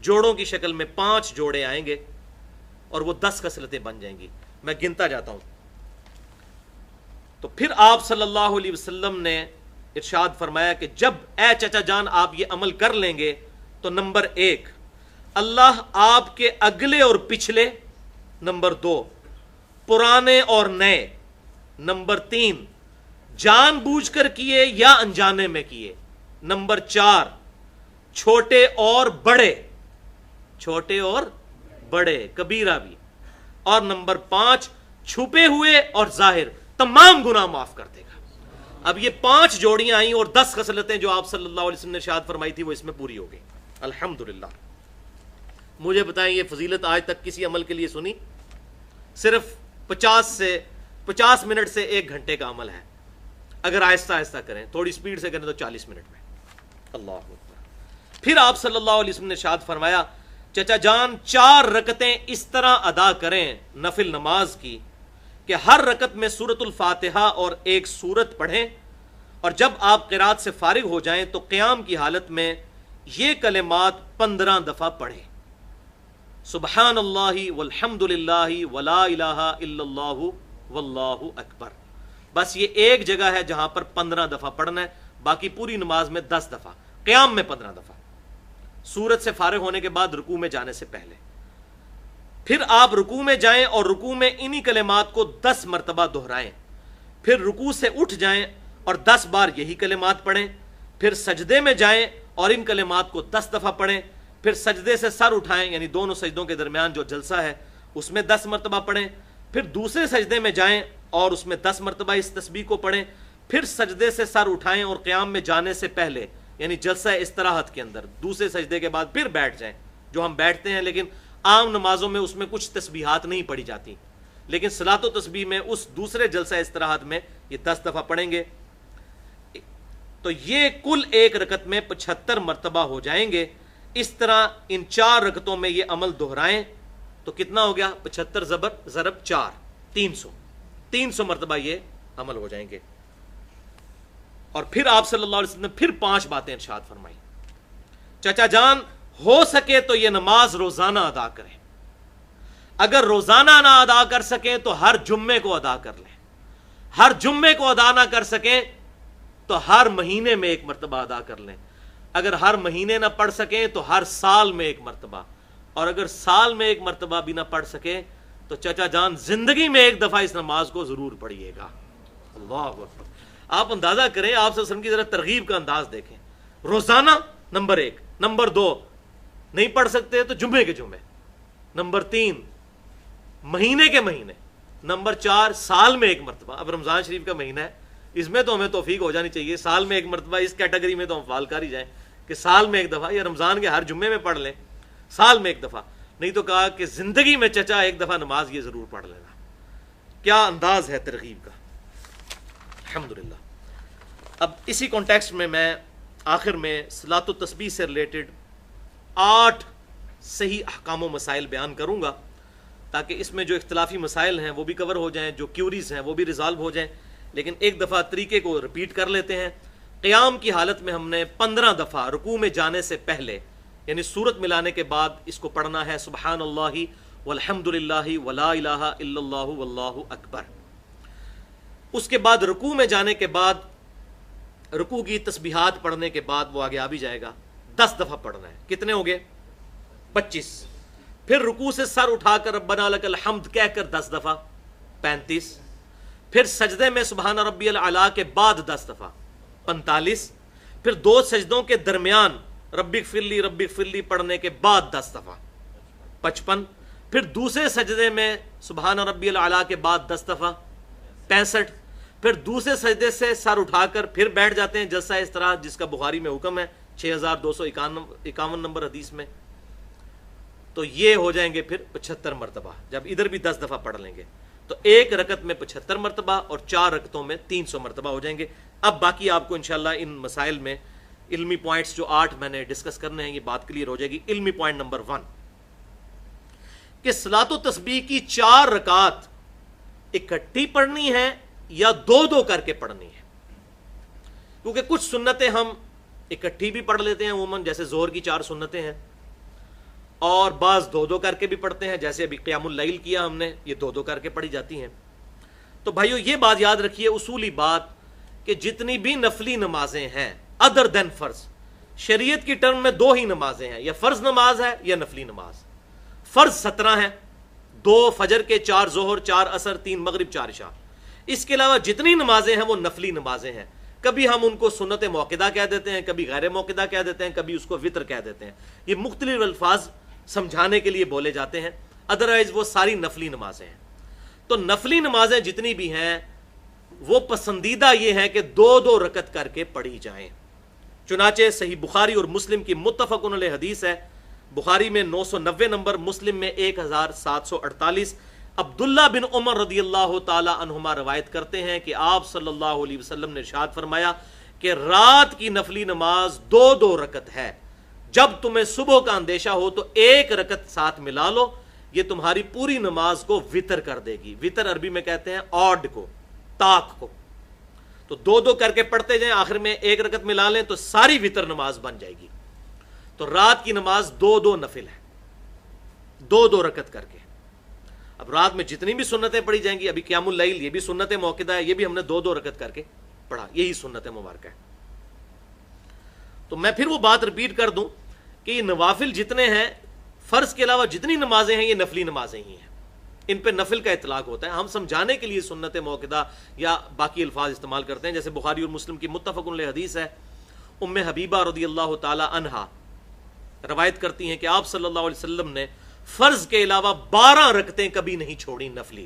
جوڑوں کی شکل میں 5 جوڑے آئیں گے اور وہ 10 خصلتیں بن جائیں گی. میں گنتا جاتا ہوں. تو پھر آپ صلی اللہ علیہ وسلم نے ارشاد فرمایا کہ جب اے چچا جان آپ یہ عمل کر لیں گے تو نمبر 1 اللہ آپ کے اگلے اور پچھلے، نمبر 2 پرانے اور نئے، نمبر 3 جان بوجھ کر کیے یا انجانے میں کیے، نمبر 4 چھوٹے اور بڑے کبیرہ بھی، اور نمبر 5 چھپے ہوئے اور ظاہر تمام گناہ معاف کر دے گا. اب یہ 5 جوڑیاں آئیں اور 10 خصلتیں جو آپ صلی اللہ علیہ وسلم نے ارشاد فرمائی تھی وہ اس میں پوری ہو گئی. الحمدللہ. مجھے بتائیں یہ فضیلت آج تک کسی عمل کے لیے سنی؟ صرف 50 منٹ سے 1 گھنٹے کا عمل ہے. اگر آہستہ آہستہ کریں، تھوڑی سپیڈ سے کریں تو 40 منٹ میں. اللہ اکبر. پھر آپ صلی اللہ علیہ وسلم نے ارشاد فرمایا، چچا جان 4 رکعتیں اس طرح ادا کریں نفل نماز کی کہ ہر رکعت میں سورۃ الفاتحہ اور 1 سورت پڑھیں، اور جب آپ قرات سے فارغ ہو جائیں تو قیام کی حالت میں یہ کلمات 15 دفعہ پڑھیں، سبحان اللہ والحمد للہ ولا الہ الا اللہ واللہ اکبر. بس یہ ایک جگہ ہے جہاں پر 15 دفعہ پڑھنا ہے، باقی پوری نماز میں 10 دفعہ، قیام میں 15 دفعہ، سورت سے فارغ ہونے کے بعد رکوع میں جانے سے پہلے. پھر آپ رکوع میں جائیں اور رکوع میں انہی کلمات کو 10 مرتبہ دہرائیں. پھر رکوع سے اٹھ جائیں اور 10 بار یہی کلمات پڑھیں. پھر سجدے میں جائیں اور ان کلمات کو 10 دفعہ پڑھیں. پھر سجدے سے سر اٹھائیں، یعنی دونوں سجدوں کے درمیان جو جلسہ ہے اس میں 10 مرتبہ پڑھیں. پھر دوسرے سجدے میں جائیں اور اس میں 10 مرتبہ اس تسبیح کو پڑھیں. پھر سجدے سے سر اٹھائیں اور قیام میں جانے سے پہلے، یعنی جلسہ استراحت کے اندر دوسرے سجدے کے بعد پھر بیٹھ جائیں، جو ہم بیٹھتے ہیں. لیکن عام نمازوں میں اس میں کچھ تسبیحات نہیں پڑھی جاتی، لیکن صلاۃ و تسبیح میں اس دوسرے جلسہ استراحت میں یہ 10 دفعہ پڑھیں گے. تو یہ کل ایک رکعت میں 75 مرتبہ ہو جائیں گے. اس طرح ان 4 رکعتوں میں یہ عمل دہرائیں تو کتنا ہو گیا؟ 75 ضرب 4 300 مرتبہ یہ عمل ہو جائیں گے. اور پھر آپ صلی اللہ علیہ وسلم نے پھر 5 باتیں ارشاد فرمائی. چچا جان ہو سکے تو یہ نماز روزانہ ادا کریں. اگر روزانہ نہ ادا کر سکیں تو ہر جمعے کو ادا کر لیں. ہر جمعے کو ادا نہ کر سکیں تو ہر مہینے میں 1 مرتبہ ادا کر لیں. اگر ہر مہینے نہ پڑھ سکیں تو ہر سال میں 1 مرتبہ. اور اگر سال میں 1 مرتبہ بھی نہ پڑھ سکیں تو چچا جان زندگی میں 1 دفعہ اس نماز کو ضرور پڑھیے گا. اللہ اکبر. آپ اندازہ کریں، آپ صلی اللہ علیہ وسلم کی ذرا ترغیب کا انداز دیکھیں. روزانہ نمبر 1، نمبر 2 نہیں پڑھ سکتے تو جمعے کے جمعے، نمبر 3 مہینے کے مہینے، نمبر 4 سال میں 1 مرتبہ. اب رمضان شریف کا مہینہ ہے، اس میں تو ہمیں توفیق ہو جانی چاہیے، سال میں 1 مرتبہ اس کیٹیگری میں تو ہم فعال کر ہی جائیں. کہ سال میں ایک دفعہ یا رمضان کے ہر جمعے میں پڑھ لیں، سال میں ایک دفعہ نہیں تو کہا کہ زندگی میں چچا ایک دفعہ نماز یہ ضرور پڑھ لینا۔ کیا انداز ہے ترغیب کا، الحمدللہ۔ اب اسی کانٹیکسٹ میں آخر میں صلاۃ التسبیح سے ریلیٹڈ 8 صحیح احکام و مسائل بیان کروں گا، تاکہ اس میں جو اختلافی مسائل ہیں وہ بھی کور ہو جائیں، جو کیوریز ہیں وہ بھی ریزالو ہو جائیں۔ لیکن ایک دفعہ طریقے کو ریپیٹ کر لیتے ہیں۔ قیام کی حالت میں ہم نے 15 دفعہ رکوع میں جانے سے پہلے، یعنی سورت ملانے کے بعد اس کو پڑھنا ہے، سبحان اللہ والحمد للہ ولا الہ الا اللہ واللہ اکبر۔ اس کے بعد رکوع میں جانے کے بعد، رکوع کی تسبیحات پڑھنے کے بعد وہ آگے آ بھی جائے گا، 10 دفعہ پڑھنا ہے۔ کتنے ہو گئے؟ 25۔ پھر رکوع سے سر اٹھا کر ربنا لک الحمد کہہ کر 10 دفعہ، 35۔ پھر سجدے میں سبحان ربی الاعلیٰ کے بعد 10 دفعہ، 45۔ پھر 2 سجدوں کے درمیان ربی اغفر لی پڑھنے کے بعد 10 دفعہ، 55۔ پھر دوسرے سجدے میں سبحان ربی الاعلیٰ کے بعد 10 دفعہ، 65۔ پھر دوسرے سجدے سے سر اٹھا کر پھر بیٹھ جاتے ہیں جلسہ استراحہ، جس کا بخاری میں حکم ہے 6251 نمبر حدیث میں۔ تو یہ ہو جائیں گے پھر 75 مرتبہ، جب ادھر بھی 10 دفعہ پڑھ لیں گے تو ایک رکعت میں 75 مرتبہ اور 4 رکعتوں میں 300 مرتبہ ہو جائیں گے۔ اب باقی آپ کو انشاءاللہ ان مسائل میں علمی پوائنٹس جو 8 میں نے ڈسکس کرنے ہیں، یہ بات کلیئر ہو جائے گی۔ علمی پوائنٹ نمبر 1 کہ صلاۃ و تسبیح کی 4 رکعات اکٹھی پڑھنی ہے یا 2 کر کے پڑھنی ہے، کیونکہ کچھ سنتیں ہم اکٹھی بھی پڑھ لیتے ہیں عموماً، جیسے ظہر کی 4 سنتیں ہیں، اور بعض 2 کر کے بھی پڑھتے ہیں، جیسے ابھی قیام اللیل کیا ہم نے، یہ 2 کر کے پڑھی جاتی ہیں۔ تو بھائیو یہ بات یاد رکھیے، اصولی بات، کہ جتنی بھی نفلی نمازیں ہیں ادر دین فرض، شریعت کی ٹرم میں 2 ہی نمازیں ہیں، یا فرض نماز ہے یا نفلی نماز۔ فرض 17 ہیں، 2 فجر کے، 4 ظہر، 4 عصر، 3 مغرب، 4 عشاء۔ اس کے علاوہ جتنی نمازیں ہیں وہ نفلی نمازیں ہیں۔ کبھی ہم ان کو سنت موقدہ کہہ دیتے ہیں، کبھی غیر موقدہ کہہ دیتے ہیں، کبھی اس کو وطر کہہ دیتے ہیں۔ یہ مختلف الفاظ سمجھانے کے لیے بولے جاتے ہیں، ادروائز وہ ساری نفلی نمازیں ہیں۔ تو نفلی نمازیں جتنی بھی ہیں وہ پسندیدہ یہ ہے کہ 2 رکعت کر کے پڑھی جائیں۔ چنانچہ صحیح بخاری اور مسلم کی متفق علیہ حدیث ہے، بخاری میں 990 نمبر، مسلم میں 1748۔ عبداللہ بن عمر رضی اللہ تعالی عنہما روایت کرتے ہیں کہ آپ صلی اللہ علیہ وسلم نے ارشاد فرمایا کہ رات کی نفلی نماز 2 رکعت ہے، جب تمہیں صبح کا اندیشہ ہو تو 1 رکعت ساتھ ملا لو، یہ تمہاری پوری نماز کو وطر کر دے گی۔ وطر عربی میں کہتے ہیں آڈ کو، تاک کو۔ تو 2 کر کے پڑھتے جائیں، آخر میں 1 رکعت ملا لیں تو ساری وطر نماز بن جائے گی۔ تو رات کی نماز 2 نفل ہے، 2 رکعت کر کے۔ اب رات میں جتنی بھی سنتیں پڑھی جائیں گی، ابھی قیام اللیل یہ بھی سنت موقدہ ہے، یہ بھی ہم نے 2 رکعت کر کے پڑھا، یہی سنت مبارکہ ہے۔ تو میں پھر وہ بات ریپیٹ کر دوں کہ یہ نوافل جتنے ہیں، فرض کے علاوہ جتنی نمازیں ہیں، یہ نفلی نمازیں ہی ہیں، ان پہ نفل کا اطلاق ہوتا ہے۔ ہم سمجھانے کے لیے سنت موقدہ یا باقی الفاظ استعمال کرتے ہیں، جیسے بخاری اور مسلم کی متفق علیہ حدیث ہے، ام حبیبہ رضی اللہ تعالی عنہا روایت کرتی ہیں کہ آپ صلی اللہ علیہ وسلم نے فرض کے علاوہ 12 رکعتیں کبھی نہیں چھوڑی نفلی۔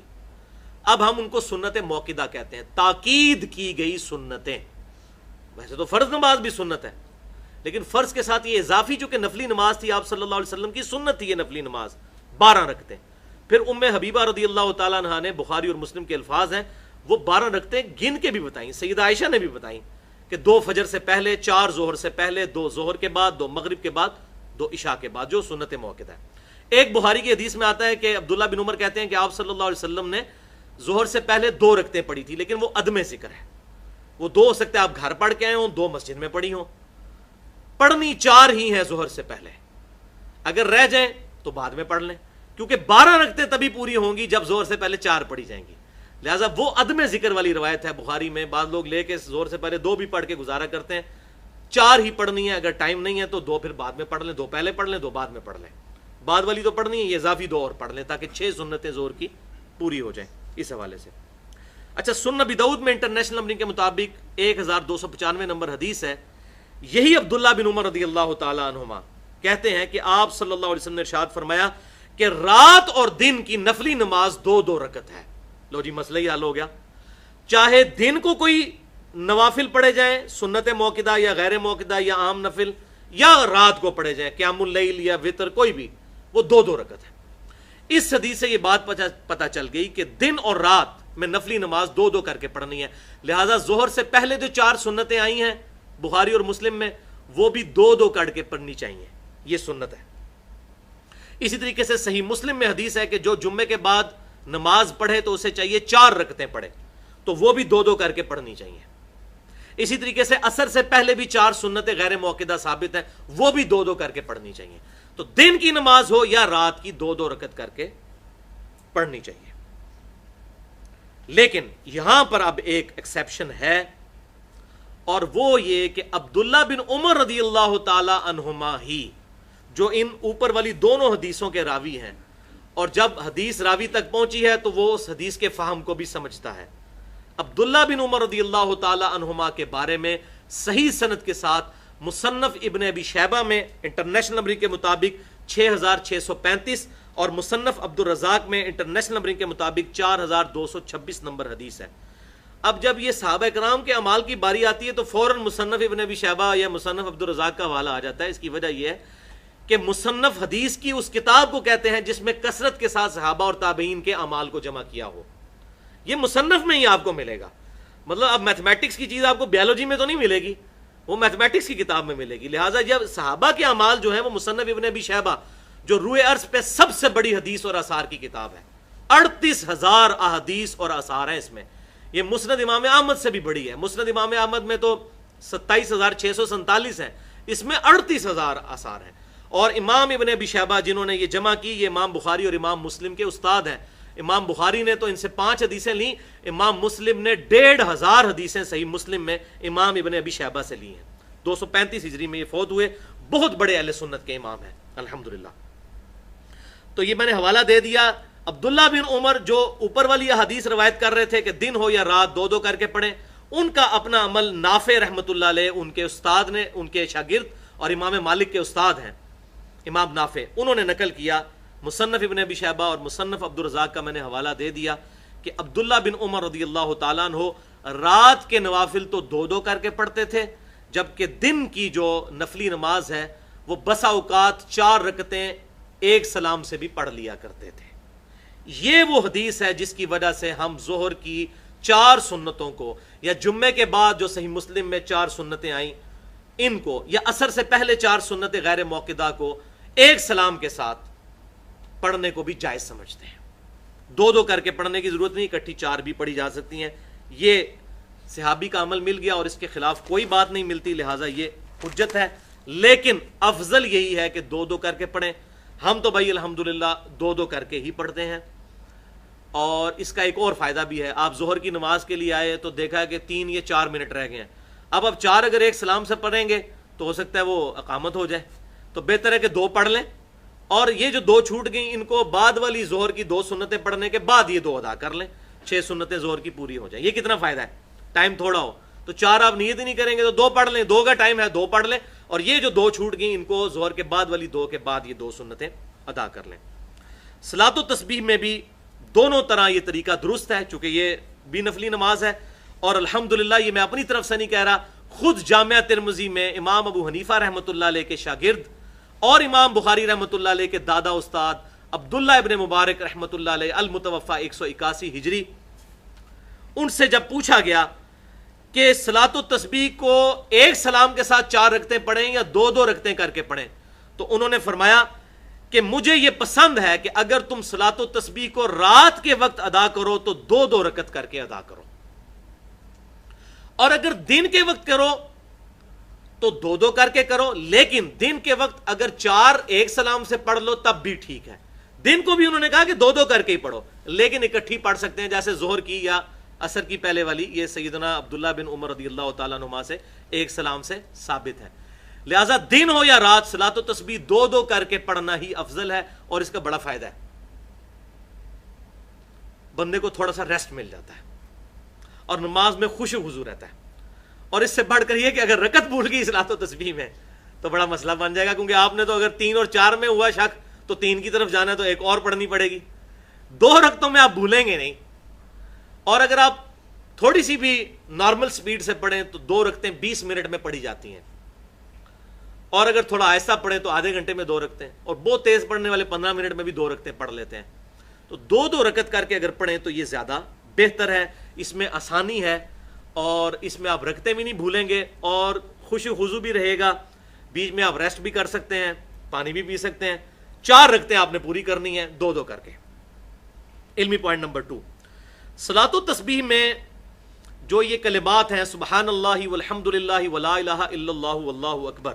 اب ہم ان کو سنت موقدہ کہتے ہیں، تاکید کی گئی سنتیں۔ ویسے تو فرض نماز بھی سنت ہے، لیکن فرض کے ساتھ یہ اضافی چونکہ نفلی نماز تھی، آپ صلی اللہ علیہ وسلم کی سنت تھی یہ نفلی نماز، 12 رکعتیں۔ پھر ام حبیبہ رضی اللہ تعالیٰ عنہا نے، بخاری اور مسلم کے الفاظ ہیں، وہ 12 رکعتیں گن کے بھی بتائیں، سیدہ عائشہ نے بھی بتائیں کہ 2 فجر سے پہلے، 4 ظہر سے پہلے، 2 ظہر کے بعد، 2 مغرب کے بعد، 2 عشاء کے بعد، جو سنت موقدہ ہے۔ ایک بخاری کی حدیث میں آتا ہے کہ عبداللہ بن عمر کہتے ہیں کہ آپ صلی اللہ علیہ وسلم نے ظہر سے پہلے 2 رکعتیں پڑھی تھی، لیکن وہ عدم ذکر ہے۔ وہ 2 ہو سکتے ہیں آپ گھر پڑھ کے آئے ہوں، 2 مسجد میں پڑھی ہوں، پڑھنی 4 ہی ہیں ظہر سے پہلے، اگر رہ جائیں تو بعد میں پڑھ لیں، کیونکہ 12 رکعتیں تبھی پوری ہوں گی جب ظہر سے پہلے 4 پڑھی جائیں گی۔ لہٰذا وہ عدم ذکر والی روایت ہے بخاری میں۔ بعض لوگ لے کے ظہر سے پہلے 2 بھی پڑھ کے گزارا کرتے ہیں، 4 ہی پڑھنی ہے، اگر ٹائم نہیں ہے تو 2 پھر بعد میں پڑھ لیں، 2 پہلے پڑھ لیں، 2 بعد میں پڑھ لیں۔ بعد والی تو پڑھنی ہے، یہ اضافی 2 اور پڑھ لیں تاکہ 6 سنتیں ظہر کی پوری ہو جائیں، اس حوالے سے۔ اچھا، سنن ابی داؤد میں انٹرنیشنل نمبرنگ کے مطابق 1295 نمبر حدیث ہے، یہی عبداللہ بن عمر رضی اللہ تعالی عنہما کہتے ہیں کہ آپ صلی اللہ علیہ وسلم نے ارشاد فرمایا کہ رات اور دن کی نفلی نماز 2 رکعت ہے۔ لو جی، مسئلہ ہی حل ہو گیا۔ چاہے دن کو کوئی نوافل پڑھے جائیں، سنت موقدہ یا غیر موقدہ یا عام نفل، یا رات کو پڑھے جائیں، قیام اللیل یا وتر کوئی بھی، وہ 2 رکعت ہے۔ اس حدیث سے یہ بات پتہ چل گئی کہ دن اور رات میں نفلی نماز 2 کر کے پڑھنی ہے، لہٰذا ظہر سے پہلے جو 4 سنتیں آئی ہیں بخاری اور مسلم میں، وہ بھی 2 کر کے پڑھنی چاہیے، یہ سنت ہے۔ اسی طریقے سے صحیح مسلم میں حدیث ہے کہ جو جمعے کے بعد نماز پڑھے تو اسے چاہیے 4 رکعتیں پڑھے، تو وہ بھی 2 کر کے پڑھنی چاہیے۔ اسی طریقے سے عصر سے پہلے بھی 4 سنتیں غیر موقدہ ثابت ہیں، وہ بھی 2 کر کے پڑھنی چاہیے۔ تو دن کی نماز ہو یا رات کی 2 رکعت کر کے پڑھنی چاہیے۔ لیکن یہاں پر اب ایک ایکسیپشن ہے، اور وہ یہ کہ عبداللہ بن عمر رضی اللہ تعالی عنہما ہی، جو ان اوپر والی دونوں حدیثوں کے راوی ہیں، اور جب حدیث راوی تک پہنچی ہے تو وہ اس حدیث کے فہم کو بھی سمجھتا ہے، عبداللہ بن عمر رضی اللہ تعالی عنہما کے بارے میں صحیح سند کے ساتھ مصنف ابن ابی شیبہ میں انٹرنیشنل نمبرنگ کے مطابق 6635 اور مصنف عبد الرزاق میں انٹرنیشنل نمبرنگ کے مطابق 4226 نمبر حدیث ہے۔ اب جب یہ صحابہ کرام کے اعمال کی باری آتی ہے تو فوراً مصنف ابن ابی شیبہ یا مصنف عبد الرزاق کا حوالہ آ جاتا ہے۔ اس کی وجہ یہ ہے کہ مصنف حدیث کی اس کتاب کو کہتے ہیں جس میں کثرت کے ساتھ صحابہ اور تابعین کے اعمال کو جمع کیا ہو، یہ مصنف میں ہی آپ کو ملے گا۔ مطلب اب میتھمیٹکس کی چیز آپ کو بیالوجی میں تو نہیں ملے گی، وہ میتھمیٹکس کی کتاب میں ملے گی۔ لہٰذا جب صحابہ کے اعمال جو ہیں وہ مصنف ابن ابی شیبہ، جو روئے ارض پہ سب سے بڑی حدیث اور آثار کی کتاب ہے، 38,000 احادیث اور آثار ہیں اس میں، یہ مسند امام احمد سے بھی بڑی ہے۔ مسند امام احمد میں تو 27,647 ہیں، اس میں 38,000 آثار ہیں۔ اور امام ابن ابی شیبہ جنہوں نے یہ جمع کی، یہ امام بخاری اور امام مسلم کے استاد ہیں۔ امام بخاری نے تو ان سے 5 حدیثیں لیں، امام مسلم نے 1,500 حدیثیں صحیح مسلم میں امام ابن ابی شیبہ سے لی ہیں۔ 235 ہجری میں یہ فوت ہوئے، بہت بڑے اہل سنت کے امام ہیں الحمدللہ۔ تو یہ میں نے حوالہ دے دیا۔ عبداللہ بن عمر جو اوپر والی حدیث روایت کر رہے تھے کہ دن ہو یا رات 2 کر کے پڑھیں، ان کا اپنا عمل نافع رحمۃ اللہ علیہ، ان کے استاد نے، ان کے شاگرد اور امام مالک کے استاد ہیں امام نافع، انہوں نے نقل کیا۔ مصنف ابن ابی شیبہ اور مصنف عبد الرزاق کا میں نے حوالہ دے دیا کہ عبداللہ بن عمر رضی اللہ تعالیٰ عنہ رات کے نوافل تو 2 کر کے پڑھتے تھے، جبکہ دن کی جو نفلی نماز ہے وہ بسا اوقات 4 رکعتیں ایک سلام سے بھی پڑھ لیا کرتے تھے۔ یہ وہ حدیث ہے جس کی وجہ سے ہم ظہر کی 4 سنتوں کو، یا جمعے کے بعد جو صحیح مسلم میں 4 سنتیں آئیں ان کو، یا عصر سے پہلے 4 سنتیں غیر موقدہ کو ایک سلام کے ساتھ پڑھنے کو بھی جائز سمجھتے ہیں۔ 2 کر کے پڑھنے کی ضرورت نہیں، اکٹھی 4 بھی پڑھی جا سکتی ہیں۔ یہ صحابی کا عمل مل گیا اور اس کے خلاف کوئی بات نہیں ملتی، لہٰذا یہ حجت ہے۔ لیکن افضل یہی ہے کہ 2 کر کے پڑھیں۔ ہم تو بھائی الحمدللہ 2 کر کے ہی پڑھتے ہیں۔ اور اس کا ایک اور فائدہ بھی ہے، آپ ظہر کی نماز کے لیے آئے تو دیکھا کہ 3 یا 4 منٹ رہ گئے ہیں، اب 4 اگر ایک سلام سے پڑھیں گے تو ہو سکتا ہے وہ اقامت ہو جائے، تو بہتر ہے کہ 2 پڑھ لیں، اور یہ جو 2 چھوٹ گئیں ان کو بعد والی ظہر کی 2 سنتیں پڑھنے کے بعد یہ 2 ادا کر لیں، 6 سنتیں ظہر کی پوری ہو جائیں۔ یہ کتنا فائدہ ہے، ٹائم تھوڑا ہو تو 4 آپ نیت ہی نہیں کریں گے تو 2 پڑھ لیں، 2 کا ٹائم ہے 2 پڑھ لیں، اور یہ جو 2 چھوٹ گئیں ان کو ظہر کے بعد والی 2 کے بعد یہ 2 سنتیں ادا کر لیں۔ صلاۃ و تسبیح میں بھی دونوں طرح یہ طریقہ درست ہے، چونکہ یہ بھی نفلی نماز ہے، اور الحمدللہ یہ میں اپنی طرف سے نہیں کہہ رہا، خود جامعہ ترمذی میں امام ابو حنیفہ رحمۃ اللہ علیہ کے شاگرد اور امام بخاری رحمۃ اللہ علیہ کے دادا استاد عبداللہ ابن مبارک رحمۃ اللہ علیہ المتوفی 181 ہجری، ان سے جب پوچھا گیا کہ صلاۃ و تسبیح کو ایک سلام کے ساتھ 4 رکعتیں پڑھیں یا 2 رکعتیں کر کے پڑھیں، تو انہوں نے فرمایا کہ مجھے یہ پسند ہے کہ اگر تم صلاۃ و تسبیح کو رات کے وقت ادا کرو تو 2 رکعت کر کے ادا کرو، اور اگر دن کے وقت کرو تو 2 کر کے کرو، لیکن دن کے وقت اگر 4 ایک سلام سے پڑھ لو تب بھی ٹھیک ہے۔ دن کو بھی انہوں نے کہا کہ 2 کر کے ہی پڑھو، لیکن اکٹھی پڑھ سکتے ہیں، جیسے ظہر کی یا عصر کی پہلے والی، یہ سیدنا عبداللہ بن عمر رضی اللہ تعالیٰ عنہما سے ایک سلام سے ثابت ہے۔ لہٰذا دن ہو یا رات صلاۃ و تسبیح 2 کر کے پڑھنا ہی افضل ہے، اور اس کا بڑا فائدہ ہے، بندے کو تھوڑا سا ریسٹ مل جاتا ہے اور نماز میں خوش و خضوع رہتا ہے۔ اور اس سے بڑھ کر یہ کہ اگر رکعت بھول گئی صلاۃ و تسبیح میں تو بڑا مسئلہ بن جائے گا، کیونکہ آپ نے تو اگر 3 اور 4 میں ہوا شک تو 3 کی طرف جانا ہے تو ایک اور پڑھنی پڑے گی، 2 رکعتوں میں آپ بھولیں گے نہیں، اور اگر آپ تھوڑی سی بھی نارمل سپیڈ سے پڑھیں تو 2 رکعتیں 20 منٹ میں پڑھی جاتی ہیں، اور اگر تھوڑا آہستہ پڑھے تو آدھے گھنٹے میں 2 رکھتے ہیں، اور بہت تیز پڑھنے والے 15 منٹ میں بھی 2 رکھتے ہیں پڑھ لیتے ہیں. تو 2 رکعت کر کے اگر پڑھیں تو یہ زیادہ بہتر ہے، اس میں آسانی ہے، اور اس میں آپ رکھتے بھی نہیں بھولیں گے، اور خوش و خضو بھی رہے گا. بیچ میں آپ ریسٹ بھی کر سکتے ہیں، پانی بھی پی سکتے ہیں. 4 رکعتیں آپ نے پوری کرنی ہے 2 کر کے. علمی پوائنٹ نمبر 2، صلاۃ و تسبیح میں جو یہ کلمات ہیں سبحان اللہ والحمد للہ ولا الہ الا اللہ واللہ اکبر،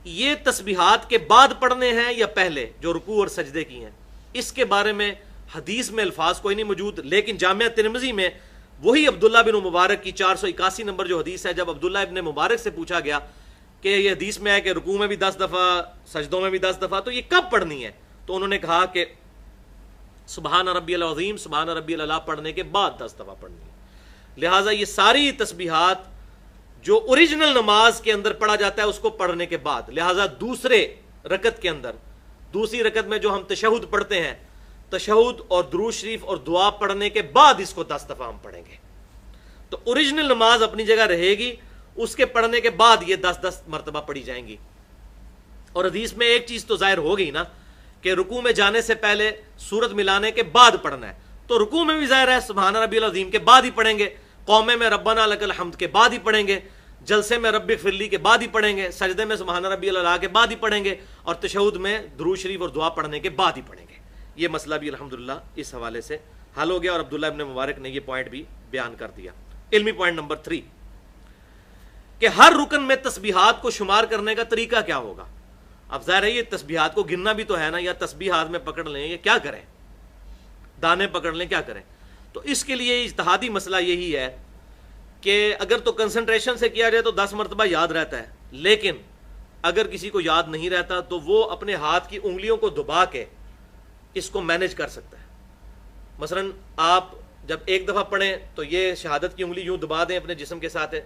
یہ تسبیحات کے بعد پڑھنے ہیں یا پہلے جو رکوع اور سجدے کی ہیں؟ اس کے بارے میں حدیث میں الفاظ کوئی نہیں موجود، لیکن جامعہ ترمذی میں وہی عبداللہ بن مبارک کی 481 نمبر جو حدیث ہے، جب عبداللہ ابن مبارک سے پوچھا گیا کہ یہ حدیث میں ہے کہ رکوع میں بھی 10 دفعہ، سجدوں میں بھی 10 دفعہ، تو یہ کب پڑھنی ہے؟ تو انہوں نے کہا کہ سبحان ربی العظیم سبحان ربی العلیٰ پڑھنے کے بعد 10 دفعہ پڑھنی ہے. لہٰذا یہ ساری تسبیحات جو اوریجنل نماز کے اندر پڑھا جاتا ہے اس کو پڑھنے کے بعد، لہٰذا دوسرے رکعت کے اندر، دوسری رکعت میں جو ہم تشہد پڑھتے ہیں، تشہد اور درود شریف اور دعا پڑھنے کے بعد اس کو 10 دفعہ ہم پڑھیں گے. تو اوریجنل نماز اپنی جگہ رہے گی، اس کے پڑھنے کے بعد یہ 10 مرتبہ پڑھی جائیں گی. اور حدیث میں ایک چیز تو ظاہر ہو گئی نا کہ رکوع میں جانے سے پہلے سورت ملانے کے بعد پڑھنا ہے، تو رکوع میں بھی ظاہر ہے سبحان ربی العظیم کے بعد ہی پڑھیں گے، قومے میں ربنا لک الحمد کے بعد ہی پڑھیں گے، جلسے میں رب اغفر لی کے بعد ہی پڑھیں گے، سجدے میں سبحان ربی العلیٰ کے بعد ہی پڑھیں گے، اور تشہد میں درود شریف اور دعا پڑھنے کے بعد ہی پڑھیں گے. یہ مسئلہ بھی الحمدللہ اس حوالے سے حل ہو گیا، اور عبداللہ ابن مبارک نے یہ پوائنٹ بھی بیان کر دیا. علمی پوائنٹ نمبر 3 کہ ہر رکن میں تسبیحات کو شمار کرنے کا طریقہ کیا ہوگا؟ اب ظاہر ہے یہ تسبیحات کو گننا بھی تو ہے نا، یا تسبیح ہاتھ میں پکڑ لیں، یہ کیا کریں، دانے پکڑ لیں، کیا کریں؟ تو اس کے لیے اجتہادی مسئلہ یہی ہے کہ اگر تو کنسنٹریشن سے کیا جائے تو 10 مرتبہ یاد رہتا ہے، لیکن اگر کسی کو یاد نہیں رہتا تو وہ اپنے ہاتھ کی انگلیوں کو دبا کے اس کو مینج کر سکتا ہے. مثلا آپ جب ایک دفعہ پڑھیں تو یہ شہادت کی انگلی یوں دبا دیں اپنے جسم کے ساتھ ہے،